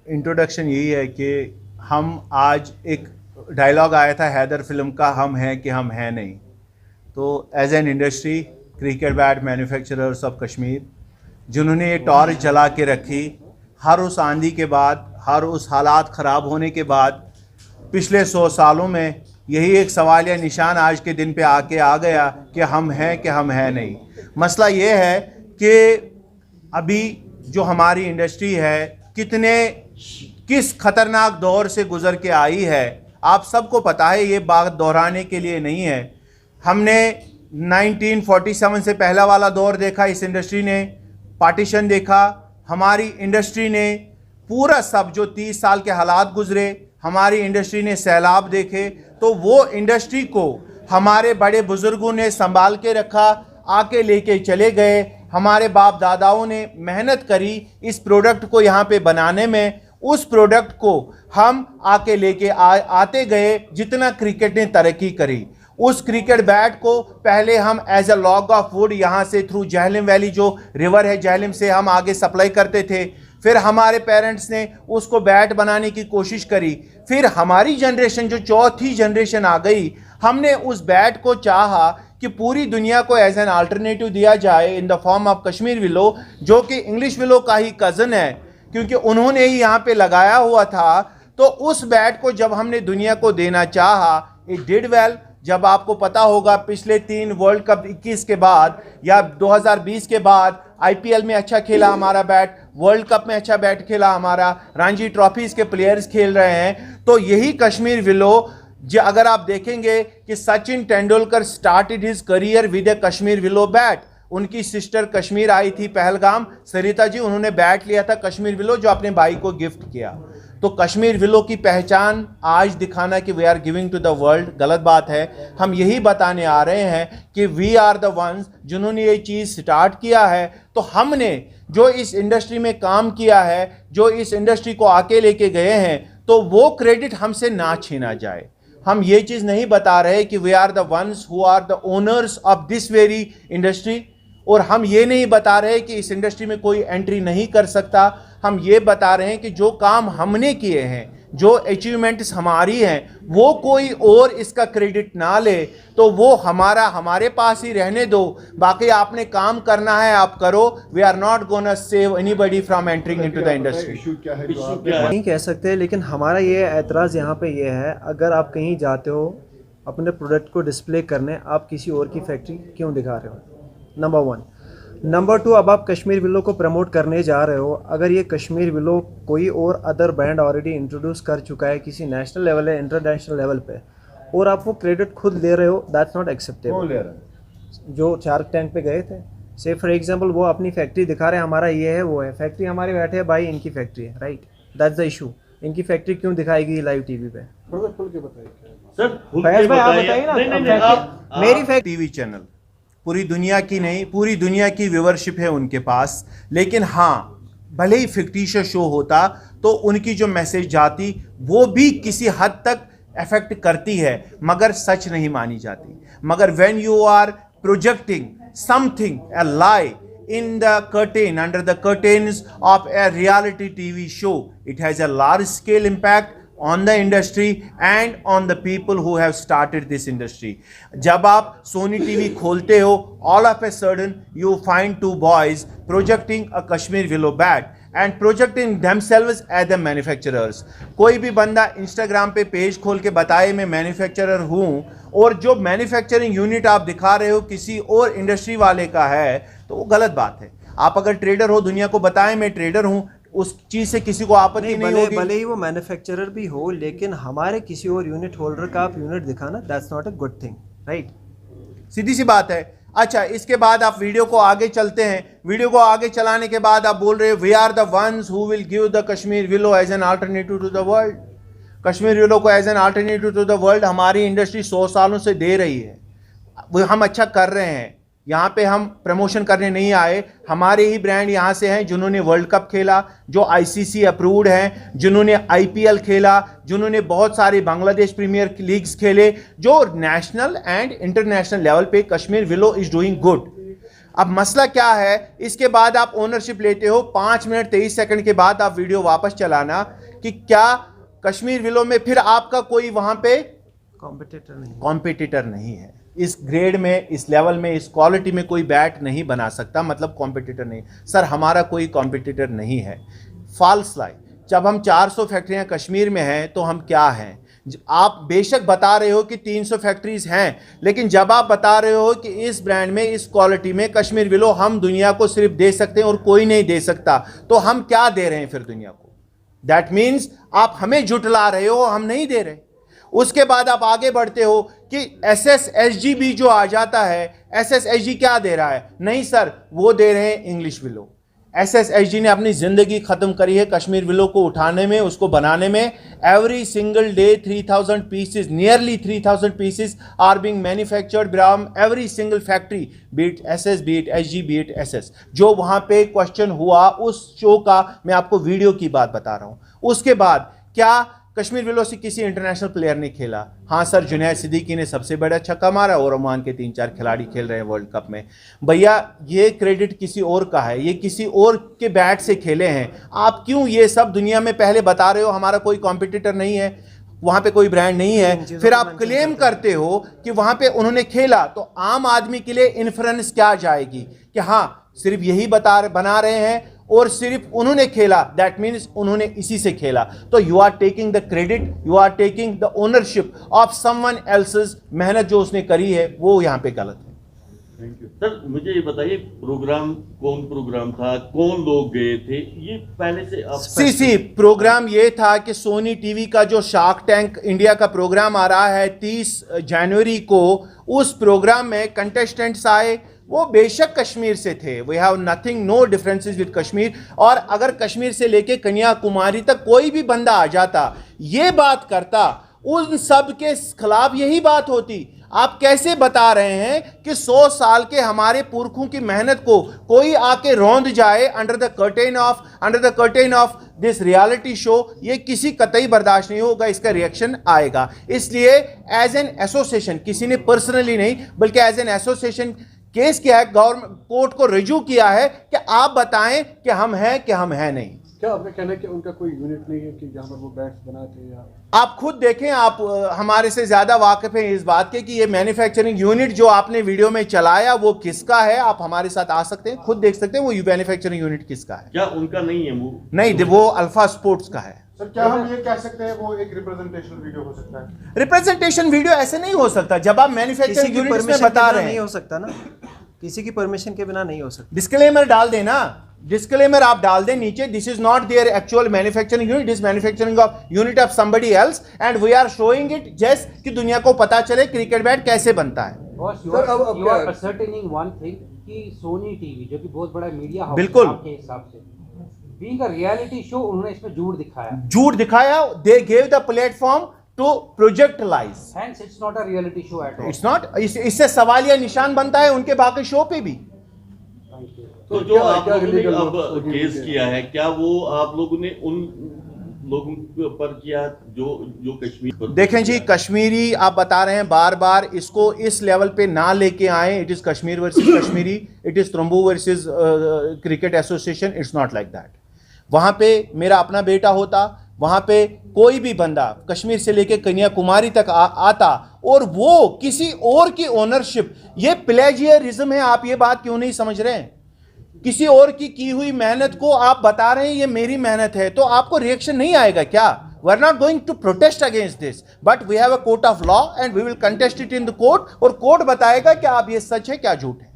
Introduction यही है कि हम आज एक डायलॉग आया था हैदर फिल्म का, हम हैं कि हम हैं नहीं। तो as an industry, cricket bat manufacturers of Kashmir जिन्होंने ये टॉर्च जला के रखी, हर उस आंधी के बाद, हर उस हालात ख़राब होने के बाद, पिछले 100 सालों में यही एक सवाल या निशान आज के दिन पे आके आ गया कि हम हैं कि हम हैं नहीं। मसला ये है कि अभी जो हमारी इंडस्ट्री है किस खतरनाक दौर से गुज़र के आई है, आप सबको पता है, ये बात दोहराने के लिए नहीं है। हमने 1947 से पहला वाला दौर देखा, इस इंडस्ट्री ने पार्टीशन देखा, हमारी इंडस्ट्री ने पूरा सब जो 30 साल के हालात गुजरे, हमारी इंडस्ट्री ने सैलाब देखे, तो वो इंडस्ट्री को हमारे बड़े बुजुर्गों ने संभाल के रखा, आके लेके चले गए। हमारे बाप दादाओं ने मेहनत करी इस प्रोडक्ट को यहाँ पे बनाने में, उस प्रोडक्ट को हम आके लेके आते गए। जितना क्रिकेट ने तरक्की करी, उस क्रिकेट बैट को पहले हम as a log of wood यहाँ से थ्रू जहलम वैली जो रिवर है, जहलम से हम आगे सप्लाई करते थे। फिर हमारे पेरेंट्स ने उसको बैट बनाने की कोशिश करी। फिर हमारी जनरेशन जो चौथी जनरेशन आ गई, हमने उस बैट को चाहा कि पूरी दुनिया को एज एन अल्टरनेटिव दिया जाए in the form of Kashmir willow, जो कि इंग्लिश विलो का ही कज़न है, क्योंकि उन्होंने ही यहाँ पे लगाया हुआ था। तो उस बैट को जब हमने दुनिया को देना चाहा, इट डिड वेल। जब आपको पता होगा पिछले 3 वर्ल्ड कप 21 के बाद या 2020 के बाद IPL में अच्छा खेला हमारा बैट, वर्ल्ड कप में अच्छा बैट खेला हमारा, रणजी ट्रॉफीज के प्लेयर्स खेल रहे हैं। तो यही कश्मीर विलो, जो अगर आप देखेंगे कि Sachin Tendulkar started his career with A Kashmir willow bat. उनकी सिस्टर कश्मीर आई थी पहलगाम, सरिता जी, उन्होंने बैट लिया था कश्मीर विलो जो अपने भाई को गिफ्ट किया। तो कश्मीर विलो की पहचान आज दिखाना कि we are giving to the world गलत बात है। हम यही बताने आ रहे हैं कि वी आर द वंस जिन्होंने ये चीज़ स्टार्ट किया है। तो हमने जो इस इंडस्ट्री में काम किया है, जो इस इंडस्ट्री को आके लेके गए हैं, तो वो क्रेडिट हमसे ना छीना जाए। हम ये चीज़ नहीं बता रहे कि we are the ones who are the owners of this very industry, और हम ये नहीं बता रहे कि इस इंडस्ट्री में कोई एंट्री नहीं कर सकता। हम ये बता रहे हैं कि जो काम हमने किए हैं, जो अचीवमेंट्स हमारी हैं, वो कोई और इसका क्रेडिट ना ले, तो वो हमारे पास ही रहने दो। बाकी आपने काम करना है आप करो। We are not gonna save anybody from entering into the industry. नहीं कह सकते, लेकिन हमारा ये एतराज़ यहाँ पे ये है, अगर आप कहीं जाते हो अपने प्रोडक्ट को डिस्प्ले करने, आप किसी और की फैक्ट्री क्यों दिखा रहे हो? नंबर 1। नंबर 2, अब आप कश्मीर विलो को प्रमोट करने जा रहे हो, अगर ये कश्मीर विलो कोई और अदर ब्रांड ऑलरेडी इंट्रोड्यूस कर चुका है किसी नेशनल लेवल या इंटरनेशनल लेवल पे, और आप वो क्रेडिट खुद ले रहे हो, दैट्स नॉट एक्सेप्टेबल। जो शार्क टैंक पे गए थे, से फॉर एग्जांपल वो अपनी फैक्ट्री दिखा रहे हैं, हमारा ये है वो है, फैक्ट्री हमारे बैठे है भाई, इनकी फैक्ट्री है, राइट, दैट्स द इशू। इनकी फैक्ट्री क्यों दिखाएगी लाइव टीवी पे? फैज भाई आप बताइए ना। मेरी फैक्ट्री टीवी चैनल पूरी दुनिया की नहीं, पूरी दुनिया की व्यूवरशिप है उनके पास, लेकिन हाँ, भले ही फिक्टिशियस शो होता तो उनकी जो मैसेज जाती वो भी किसी हद तक अफेक्ट करती है, मगर सच नहीं मानी जाती। मगर when you are projecting something, a lie in the curtain, under the curtains of a reality TV show, it has a large scale impact on the industry and on the people who have started this industry. जब आप Sony TV खोलते हो, all of a sudden you find 2 boys projecting a Kashmir willow bat and projecting themselves as the manufacturers. कोई भी बंदा Instagram पे page खोल के बताए मैं मैन्युफैक्चरर हूँ, और जो मैन्युफैक्चरिंग यूनिट आप दिखा रहे हो किसी और इंडस्ट्री वाले का है, तो वो गलत बात है। आप अगर ट्रेडर हो, दुनिया को बताएं मैं ट्रेडर हूँ, उस चीज से किसी को आपत्ति नहीं होगी। भले ही वो मैन्युफैक्चरर भी हो, लेकिन हमारे किसी और यूनिट होल्डर का आप यूनिट दिखाना, that's not a good thing, right? सीधी सी बात है। अच्छा, इसके बाद आप वीडियो को आगे चलते हैं। वीडियो को आगे चलाने के बाद आप बोल रहे हो we are the ones who will give the Kashmir willow as an alternative to the world. Kashmir willow को as an alternative to the world हमारी इंडस्ट्री 100 सालों से दे रही है। वो हम अच्छा कर रहे हैं, यहाँ पे हम प्रमोशन करने नहीं आए। हमारे ही ब्रांड यहाँ से हैं जिन्होंने वर्ल्ड कप खेला, जो ICC अप्रूव्ड हैं, जिन्होंने IPL खेला, जिन्होंने बहुत सारे बांग्लादेश प्रीमियर लीग्स खेले, जो नेशनल एंड इंटरनेशनल लेवल पे Kashmir willow is doing good. अब मसला क्या है, इसके बाद आप ओनरशिप लेते हो, 5 मिनट 23 सेकंड के बाद आप वीडियो वापस चलाना कि क्या कश्मीर विलो में फिर आपका कोई वहां पे कॉम्पिटिटर नहीं है। इस ग्रेड में, इस लेवल में, इस क्वालिटी में कोई बैट नहीं बना सकता, मतलब कॉम्पिटिटर नहीं। सर हमारा कोई कॉम्पिटिटर नहीं है, फॉल्स लाई। जब हम 400 फैक्ट्रियां कश्मीर में हैं तो हम क्या हैं? आप बेशक बता रहे हो कि 300 फैक्ट्रीज हैं, लेकिन जब आप बता रहे हो कि इस ब्रांड में, इस क्वालिटी में कश्मीर विलो हम दुनिया को सिर्फ दे सकते हैं और कोई नहीं दे सकता, तो हम क्या दे रहे हैं फिर दुनिया को? दैट मीन्स आप हमें जुटला रहे हो, हम नहीं दे रहे। उसके बाद आप आगे बढ़ते हो कि SSHG जो आ जाता है, SSHG क्या दे रहा है? नहीं सर, वो दे रहे हैं इंग्लिश विलो। SSHG ने अपनी जिंदगी खत्म करी है कश्मीर विलो को उठाने में, उसको बनाने में। Every single day 3000 pieces, nearly 3000 pieces are being manufactured from every single factory, beat SS, beat SG, beat SS। जो वहां पे क्वेश्चन हुआ उस शो का मैं आपको वीडियो की बात बता रहा हूं। उसके बाद क्या कश्मीर विलो से किसी इंटरनेशनल प्लेयर ने खेला? हाँ सर, जुनैद सिद्दीकी ने सबसे बड़ा छक्का मारा और ओमान के 3-4 खिलाड़ी खेल रहे हैं वर्ल्ड कप में। भैया ये क्रेडिट किसी और का है, ये किसी और के बैट से खेले हैं। आप क्यों ये सब दुनिया में पहले बता रहे हो हमारा कोई कॉम्पिटिटर नहीं है, वहां पे कोई ब्रांड नहीं है, फिर आप क्लेम करते हो कि वहां पे उन्होंने खेला, तो आम आदमी के लिए इन्फ्रेंस क्या जाएगी कि हाँ सिर्फ यही बना रहे हैं और सिर्फ उन्होंने खेला, दैट मीन्स उन्होंने इसी से खेला। तो you are taking the credit, you are taking the ownership of someone else's. मेहनत जो उसने करी है वो यहाँ पे गलत है। Thank you sir. मुझे ये बताइए कौन प्रोग्राम था, कौन लोग गए थे, ये पहले से आप? सी प्रोग्राम ये था कि सोनी टीवी का जो शार्क टैंक इंडिया का प्रोग्राम आ रहा है 30 जनवरी को, उस प्रोग्राम में कंटेस्टेंट्स आए, वो बेशक कश्मीर से थे। We have nothing, no differences with Kashmir. और अगर कश्मीर से लेके कन्याकुमारी तक कोई भी बंदा आ जाता, ये बात करता, उन सब के खिलाफ यही बात होती। आप कैसे बता रहे हैं कि 100 साल के हमारे पुरखों की मेहनत को कोई आके रौंद जाए under the curtain of this reality show? ये किसी कतई बर्दाश्त नहीं होगा, इसका रिएक्शन आएगा। इसलिए एज एन एसोसिएशन, किसी ने पर्सनली नहीं बल्कि एज एन एसोसिएशन केस किया है, गवर्नमेंट कोर्ट को रिज्यू किया है कि आप बताएं कि हम हैं कि हम हैं नहीं। क्या आपका कहना है कि उनका कोई यूनिट नहीं है कि जहां पर वो बैट्स बनाते हैं? या आप खुद देखें, आप हमारे से ज्यादा वाकिफ हैं इस बात के कि ये मैन्युफैक्चरिंग यूनिट जो आपने वीडियो में चलाया वो किसका है। आप हमारे साथ आ सकते हैं, खुद देख सकते हैं वो मैन्युफैक्चरिंग यूनिट किसका है। क्या उनका नहीं है वो? नहीं, वो अल्फा स्पोर्ट्स का है। सर क्या हम ये कह सकते हैं वो एक रिप्रेजेंटेशन वीडियो हो सकता है? रिप्रेजेंटेशन वीडियो ऐसे नहीं हो सकता जब आप मैन्युफैक्चरिंग यूनिट में बता रहे हैं। नहीं हो सकता ना, किसी की परमिशन के बिना नहीं हो सकता। डिस्क्लेमर डाल देना, डिस्क्लेमर आप डाल दें नीचे, this is not their actual manufacturing unit, this manufacturing of unit of somebody else and we are showing it just कि दुनिया को पता चले क्रिकेट बैट कैसे बनता है। You are ascertaining one thing कि सोनी टीवी जो कि बहुत बड़ा मीडिया हाउस बिल्कुल आपके हिसाब से बीइंग अ रियलिटी शो, उन्होंने इसमें झूठ दिखाया, they gave the platform to project lies. Hence, it's not a reality show at all. It's not, इससे सवालिया निशान बनता है उनके बाकी शो पे भी। तो जो आप लोगों ने अब केस किया है, क्या वो आप लोगों ने उन लोगों पर किया जो कश्मीर पर? देखें जी, कश्मीरी आप बता रहे हैं बार बार, इसको इस लेवल पे ना लेके आए। It is Kashmir versus Kashmiri, it is Tramboo versus cricket association, it's not like that. वहां पे मेरा अपना बेटा होता, वहां पे कोई भी बंदा कश्मीर से लेके कन्याकुमारी तक आता और वो किसी और की ओनरशिप, ये प्लेजियरिज्म है। आप ये बात क्यों नहीं समझ रहे हैं? किसी और की हुई मेहनत को आप बता रहे हैं ये मेरी मेहनत है, तो आपको रिएक्शन नहीं आएगा क्या? We are not going to protest against this, but we have a court of law and we will contest it in the court, और कोर्ट बताएगा कि आप ये सच है क्या झूठ है।